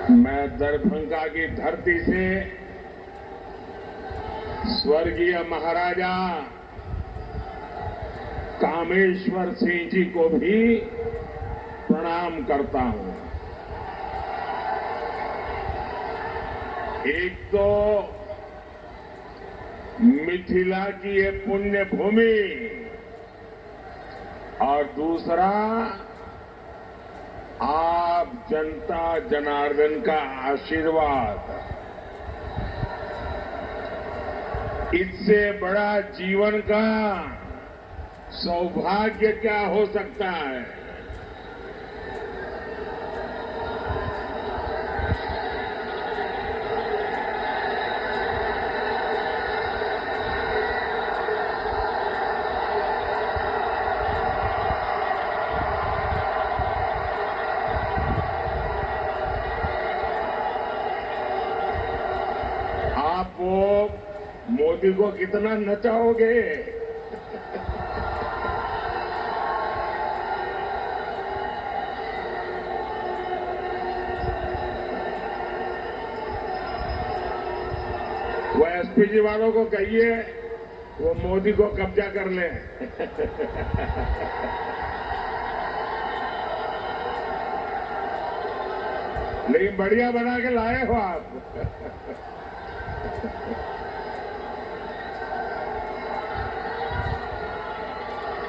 मैं दरभंगा की धरती से स्वर्गीय महाराजा कामेश्वर सिंह जी को भी प्रणाम करता हूं। एक तो मिथिला की ये पुण्य भूमि और दूसरा आप जनता जनार्दन का आशीर्वाद। इससे बड़ा जीवन का सौभाग्य क्या हो सकता है। आप वो मोदी को कितना नचाओगे? वो एसपीजी वालों को कहिए वो मोदी को कब्जा कर ले। लेकिन बढ़िया बना के लाए हो आप।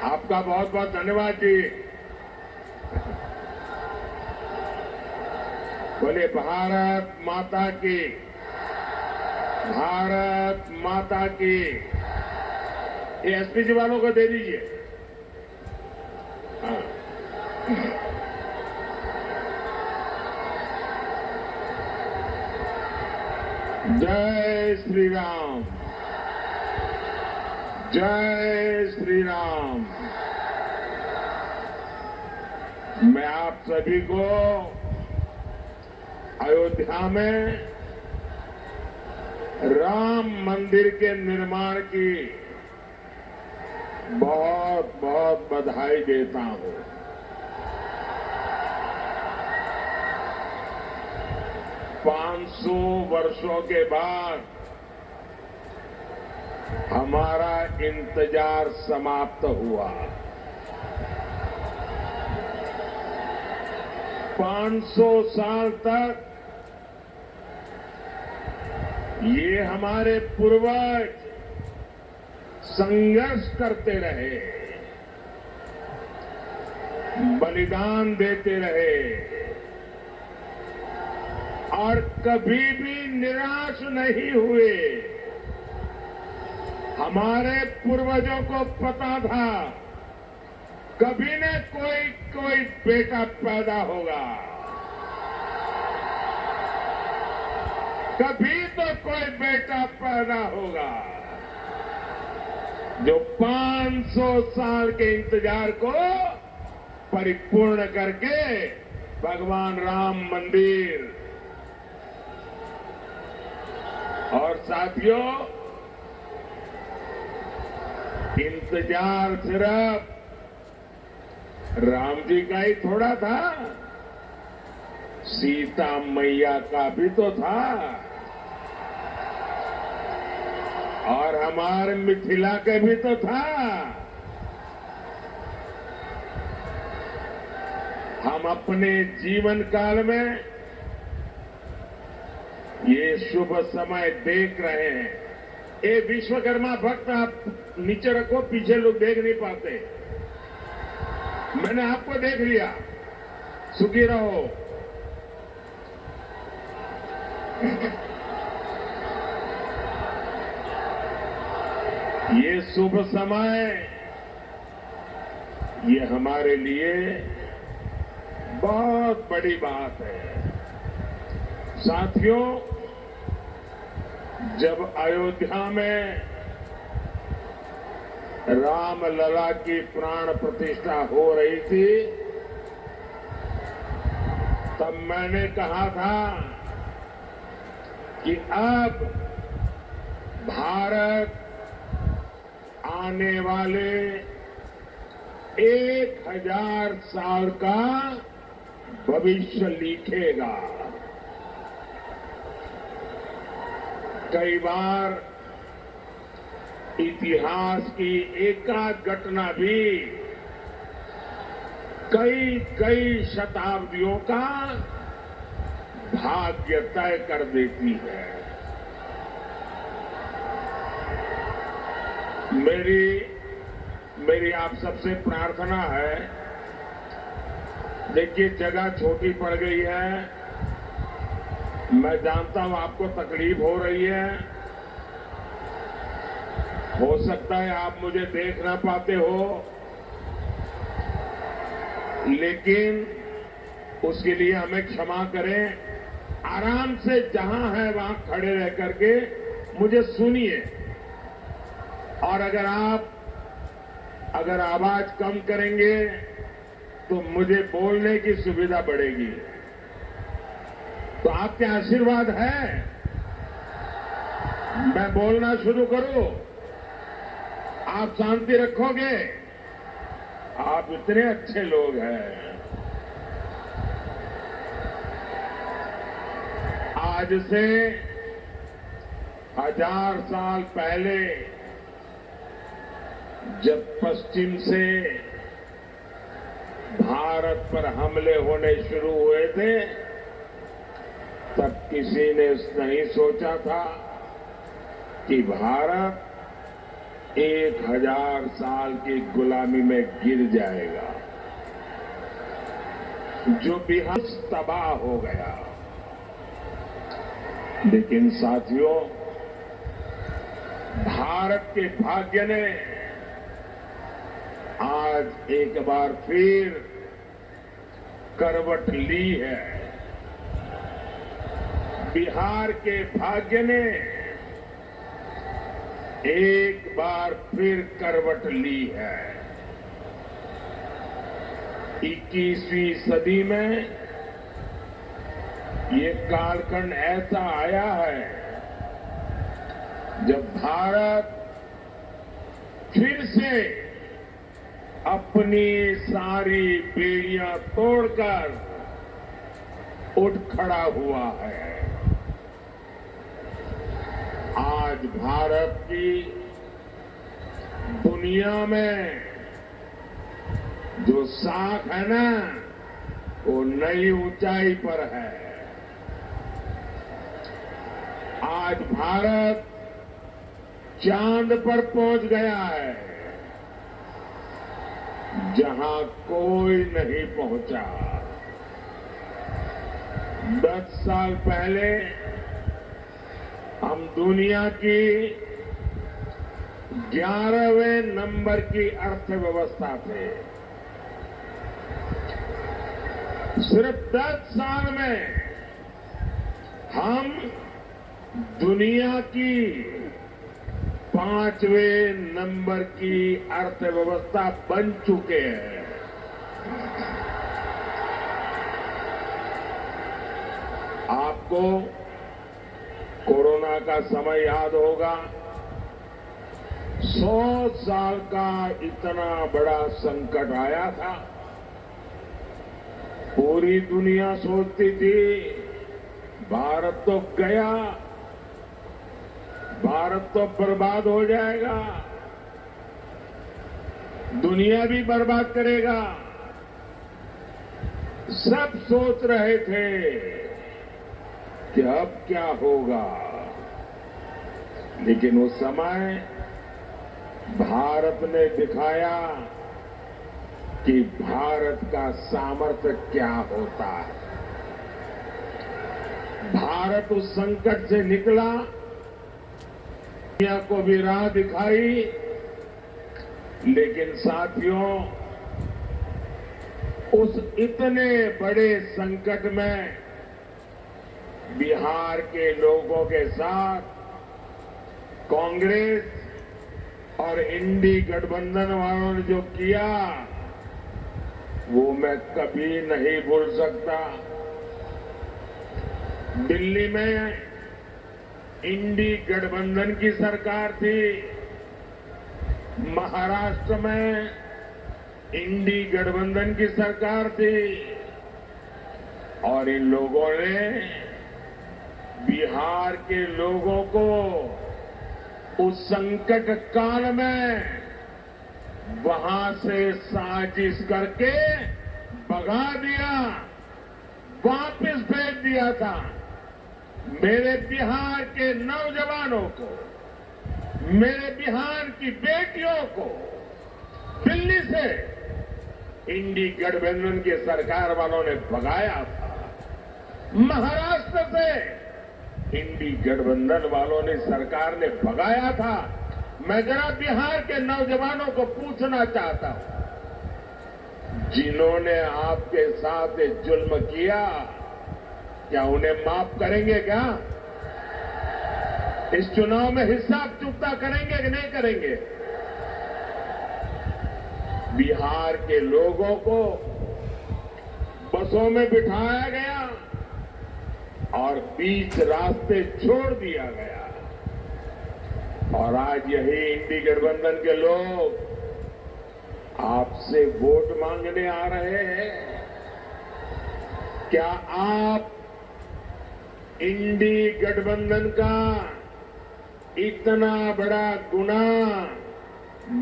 आपका बहुत बहुत धन्यवाद जी। बोले भारत माता की, भारत माता की। ये एसपीजी वालों को दे दीजिए। हाँ। जय श्री राम, जय श्री राम। मैं आप सभी को अयोध्या में राम मंदिर के निर्माण की बहुत बहुत बधाई देता हूं। पांच सौ वर्षों के बाद हमारा इंतजार समाप्त हुआ। 500 साल तक ये हमारे पूर्वज संघर्ष करते रहे, बलिदान देते रहे और कभी भी निराश नहीं हुए। हमारे पूर्वजों को पता था कभी न कोई बेटा पैदा होगा, कभी तो कोई बेटा पैदा होगा जो 500 साल के इंतजार को परिपूर्ण करके भगवान राम मंदिर। और साथियों, इंतजार सिर्फ राम जी का ही थोड़ा था, सीता मैया का भी तो था और हमारे मिथिला के भी तो था। हम अपने जीवन काल में ये शुभ समय देख रहे हैं। ये विश्वकर्मा भक्त आप नीचे रखो, पीछे लोग देख नहीं पाते। मैंने आपको देख लिया, सुखी रहो। ये शुभ समय, ये हमारे लिए बहुत बड़ी बात है। साथियों, जब अयोध्या में राम लला की प्राण प्रतिष्ठा हो रही थी, तब मैंने कहा था कि अब भारत आने वाले 1000 साल का भविष्य लिखेगा। कई बार इतिहास की एकाध घटना भी कई कई शताब्दियों का भाग्य तय कर देती है। मेरी आप सबसे प्रार्थना है, देखिए जगह छोटी पड़ गई है, मैं जानता हूं आपको तकलीफ हो रही है, हो सकता है आप मुझे देख ना पाते हो, लेकिन उसके लिए हमें क्षमा करें। आराम से जहां है वहां खड़े रह करके मुझे सुनिए, और अगर आवाज कम करेंगे तो मुझे बोलने की सुविधा बढ़ेगी। तो आपके आशीर्वाद है, मैं बोलना शुरू करूं, आप शांति रखोगे? आप इतने अच्छे लोग हैं। आज से 1000 साल पहले जब पश्चिम से भारत पर हमले होने शुरू हुए थे, तब किसी ने नहीं सोचा था कि भारत 1000 साल की गुलामी में गिर जाएगा, जो बिहार तबाह हो गया। लेकिन साथियों, भारत के भाग्य ने आज एक बार फिर करवट ली है। बिहार के भाग्य ने एक बार फिर करवट ली है। 21वीं सदी में ये कालखंड ऐसा आया है जब भारत फिर से अपनी सारी बेड़ियां तोड़कर उठ खड़ा हुआ है। आज भारत की दुनिया में जो साख है ना, वो नई ऊंचाई पर है। आज भारत चांद पर पहुंच गया है, जहां कोई नहीं पहुंचा। 10 साल पहले हम दुनिया की 11वें नंबर की अर्थव्यवस्था थे। सिर्फ 10 साल में हम दुनिया की 5वें नंबर की अर्थव्यवस्था बन चुके हैं। आपको कोरोना का समय याद होगा। 100 साल का इतना बड़ा संकट आया था। पूरी दुनिया सोचती थी भारत तो गया, भारत तो बर्बाद हो जाएगा, दुनिया भी बर्बाद करेगा। सब सोच रहे थे कि अब क्या होगा, लेकिन उस समय भारत ने दिखाया कि भारत का सामर्थ्य क्या होता है। भारत उस संकट से निकला, दुनिया को भी राह दिखाई। लेकिन साथियों, उस इतने बड़े संकट में बिहार के लोगों के साथ कांग्रेस और इंडी गठबंधन वालों ने जो किया, वो मैं कभी नहीं भूल सकता। दिल्ली में इंडी गठबंधन की सरकार थी, महाराष्ट्र में इंडी गठबंधन की सरकार थी, और इन लोगों ने बिहार के लोगों को उस संकट काल में वहां से साजिश करके भगा दिया, वापस भेज दिया था। मेरे बिहार के नौजवानों को, मेरे बिहार की बेटियों को दिल्ली से इंडी गठबंधन की सरकार वालों ने भगाया था। महाराष्ट्र से इंडी गठबंधन वालों ने, सरकार ने भगाया था। मैं जरा बिहार के नौजवानों को पूछना चाहता हूं, जिन्होंने आपके साथ जुल्म किया, क्या उन्हें माफ करेंगे? क्या इस चुनाव में हिसाब चुकता करेंगे कि नहीं करेंगे? बिहार के लोगों को बसों में बिठाया गया और बीच रास्ते छोड़ दिया गया, और आज यही इंडी गठबंधन के लोग आपसे वोट मांगने आ रहे हैं। क्या आप इंडी गठबंधन का इतना बड़ा गुनाह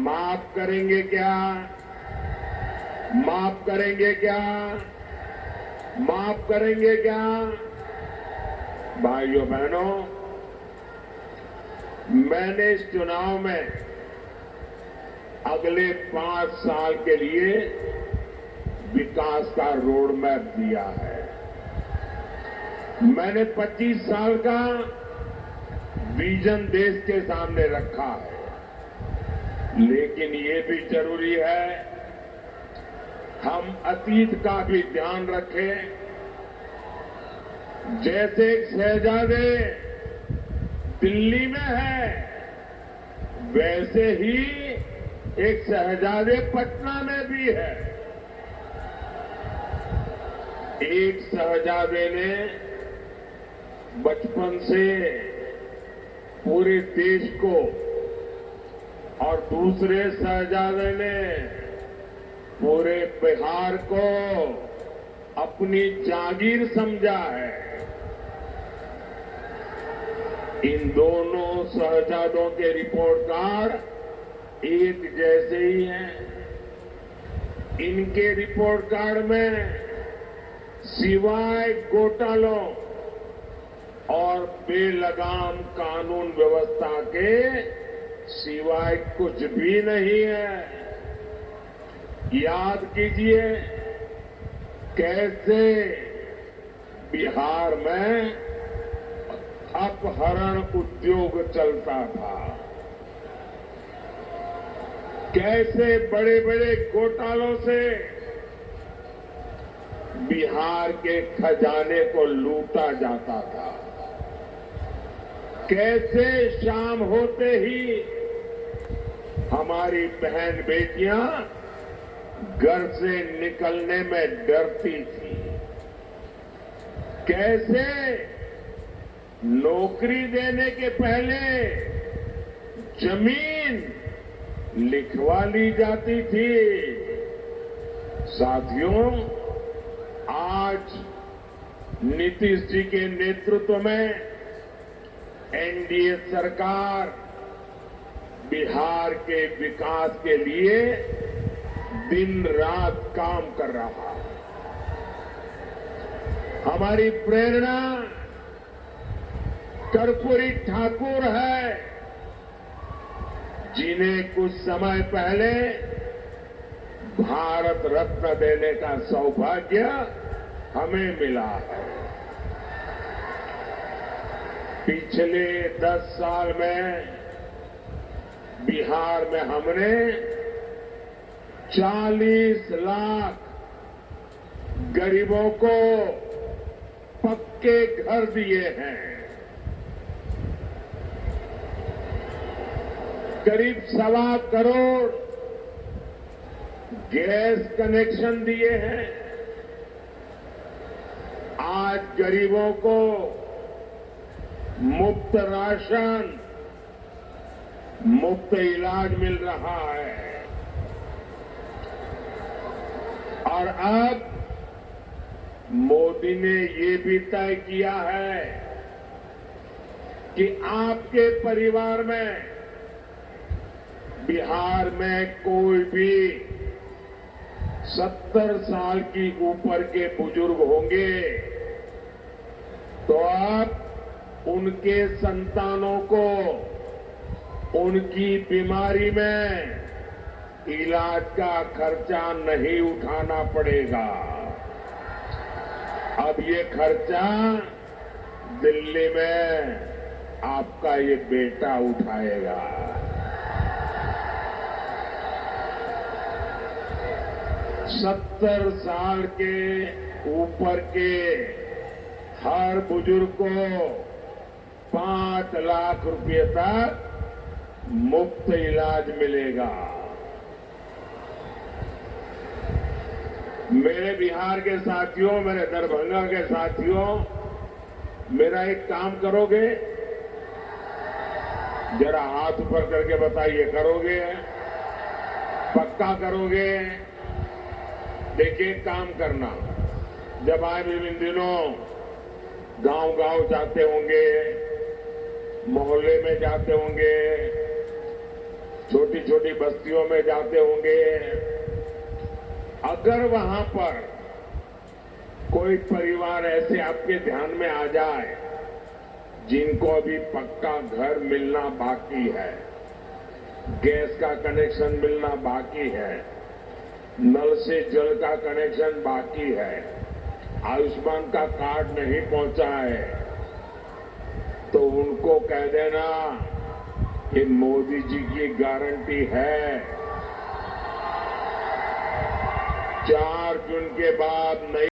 माफ करेंगे क्या? माफ करेंगे क्या? माफ करेंगे क्या? भाइयों बहनों, मैंने इस चुनाव में अगले 5 साल के लिए विकास का रोड मैप दिया है। मैंने 25 साल का विजन देश के सामने रखा है, लेकिन ये भी जरूरी है हम अतीत का भी ध्यान रखें। जैसे एक शहजादे दिल्ली में है, वैसे ही एक शहजादे पटना में भी है। एक शहजादे ने बचपन से पूरे देश को, और दूसरे शहजादे ने पूरे बिहार को अपनी जागीर समझा है। इन दोनों शहजादों के रिपोर्ट कार्ड एक जैसे ही हैं। इनके रिपोर्ट कार्ड में सिवाय घोटालों और बेलगाम कानून व्यवस्था के सिवाय कुछ भी नहीं है। याद कीजिए कैसे बिहार में अपहरण उद्योग चलता था, कैसे बड़े बड़े घोटालों से बिहार के खजाने को लूटा जाता था, कैसे शाम होते ही हमारी बहन बेटियां घर से निकलने में डरती थी, कैसे नौकरी देने के पहले जमीन लिखवा ली जाती थी। साथियों, आज नीतीश जी के नेतृत्व में एनडीए सरकार बिहार के विकास के लिए दिन रात काम कर रहा है। हमारी प्रेरणा कर्पूरी ठाकुर है, जिन्हें कुछ समय पहले भारत रत्न देने का सौभाग्य हमें मिला है। पिछले 10 साल में बिहार में हमने 40 लाख गरीबों को पक्के घर दिए हैं, करीब 1.25 करोड़ गैस कनेक्शन दिए हैं। आज गरीबों को मुफ्त राशन, मुफ्त इलाज मिल रहा है, और अब मोदी ने ये भी तय किया है कि आपके परिवार में बिहार में कोई भी 70 साल की ऊपर के बुजुर्ग होंगे तो आप उनके संतानों को उनकी बीमारी में इलाज का खर्चा नहीं उठाना पड़ेगा। अब ये खर्चा दिल्ली में आपका ये बेटा उठाएगा। 70 साल के ऊपर के हर बुजुर्ग को 5 लाख रुपए तक मुफ्त इलाज मिलेगा। मेरे बिहार के साथियों, मेरे दरभंगा के साथियों, मेरा एक काम करोगे? जरा हाथ ऊपर करके बताइए, करोगे? पक्का करोगे? देखिए, काम करना। जब आप इन दिनों गांव-गांव जाते होंगे, मोहल्ले में जाते होंगे, छोटी छोटी बस्तियों में जाते होंगे, अगर वहां पर कोई परिवार ऐसे आपके ध्यान में आ जाए जिनको अभी पक्का घर मिलना बाकी है, गैस का कनेक्शन मिलना बाकी है, नल से जल का कनेक्शन बाकी है, आयुष्मान का कार्ड नहीं पहुंचा है, तो उनको कह देना कि मोदी जी की गारंटी है 4 जून के बाद नई